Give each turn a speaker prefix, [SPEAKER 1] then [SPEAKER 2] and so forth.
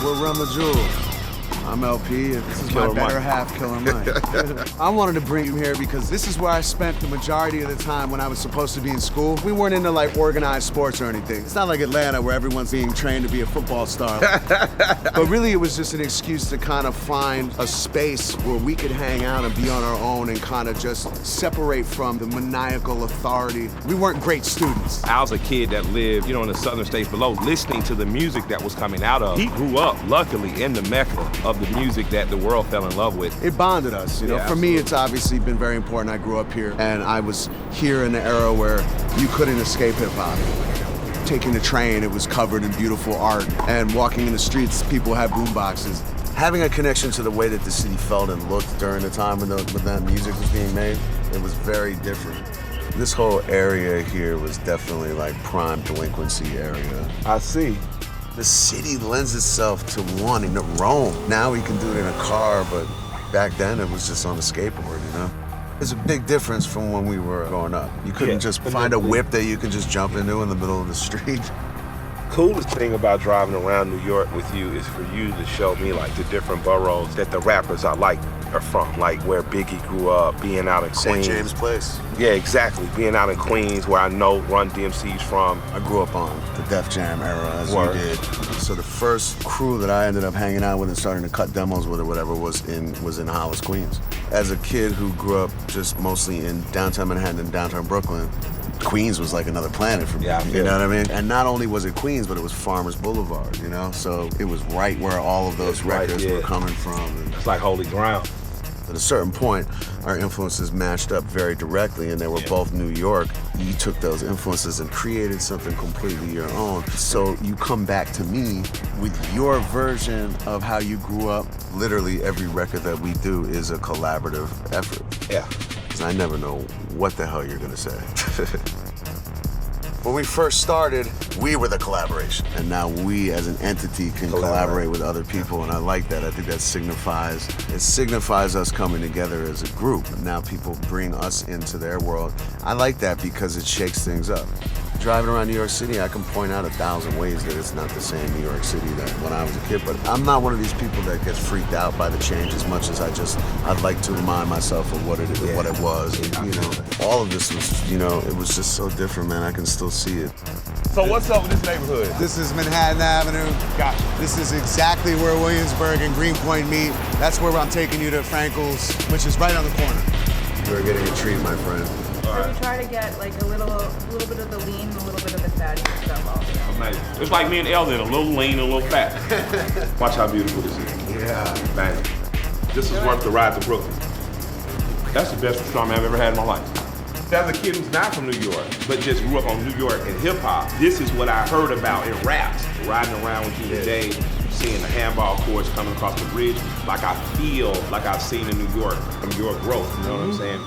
[SPEAKER 1] We're Rama Jewel. I'm LP, and this is my better half, Killer Mike. I wanted to bring you here because this is where I spent the majority of the time when I was supposed to be in school. We weren't into like organized sports or anything. It's not like Atlanta where everyone's being trained to be a football star. But really it was just an excuse to kind of find a space where we could hang out and be on our own and kind of just separate from the maniacal authority. We weren't great students.
[SPEAKER 2] I was a kid that lived, in the southern states below, listening to the music that was coming out of. He grew up, luckily, in the mecca of the music that the world fell in love with.
[SPEAKER 1] It bonded us,
[SPEAKER 2] Yeah,
[SPEAKER 1] For me, it's obviously been very important. I grew up here, and I was here in the era where you couldn't escape hip-hop. Taking the train, it was covered in beautiful art, and walking in the streets, people had boom boxes. Having a connection to the way that the city felt and looked during the time when that music was being made, it was very different. This whole area here was definitely like prime delinquency area.
[SPEAKER 2] I see.
[SPEAKER 1] The city lends itself to wanting to roam. Now we can do it in a car, but back then it was just on a skateboard, There's a big difference from when we were growing up. You couldn't just find a whip that you can just jump into in the middle of the street.
[SPEAKER 2] Coolest thing about driving around New York with you is for you to show me like the different boroughs that the rappers I like are from, like where Biggie grew up, being out in Queens.
[SPEAKER 1] St. James Place.
[SPEAKER 2] Yeah, exactly. Being out in Queens, where I know Run DMC's from.
[SPEAKER 1] I grew up on the Def Jam era, as
[SPEAKER 2] Word.
[SPEAKER 1] you did. So the first crew that I ended up hanging out with and starting to cut demos with or whatever was in Hollis, Queens. As a kid who grew up just mostly in downtown Manhattan and downtown Brooklyn, Queens was like another planet for me, you know what I mean? And not only was it Queens, but it was Farmers Boulevard, So it was right where all of those records were coming from. And
[SPEAKER 2] it's like holy ground.
[SPEAKER 1] at a certain point, our influences matched up very directly, and they were both New York. You took those influences and created something completely your own. So you come back to me with your version of how you grew up. Literally every record that we do is a collaborative effort.
[SPEAKER 2] Yeah.
[SPEAKER 1] Because I never know what the hell you're gonna say. When we first started, we were the collaboration. And now we as an entity can collaborate with other people, and I like that. I think that signifies us coming together as a group. And now people bring us into their world. I like that because it shakes things up. Driving around New York City, I can point out 1,000 ways that it's not the same New York City that when I was a kid, but I'm not one of these people that gets freaked out by the change as much as I'd like to remind myself of what it is, what it was. And, all of this was, it was just so different, man. I can still see it.
[SPEAKER 2] So what's up with this neighborhood?
[SPEAKER 1] This is Manhattan Avenue.
[SPEAKER 2] Gotcha.
[SPEAKER 1] This is exactly where Williamsburg and Greenpoint meet. That's where I'm taking you to Frankel's, which is right on the corner. You're getting a treat, my friend.
[SPEAKER 3] So we try to get like a little bit of the lean, a little bit of the fatty stuff all.
[SPEAKER 2] Amazing. It's like me and Elden, a little lean and a little fat. Watch how beautiful this is.
[SPEAKER 1] Yeah.
[SPEAKER 2] Bang. This is worth the ride to Brooklyn. That's the best pastrami I've ever had in my life. As a kid who's not from New York, but just grew up on New York and hip hop, this is what I heard about in raps. Riding around with you today, seeing the handball courts coming across the bridge, like I feel like I've seen in New York from your growth, you know what I'm saying?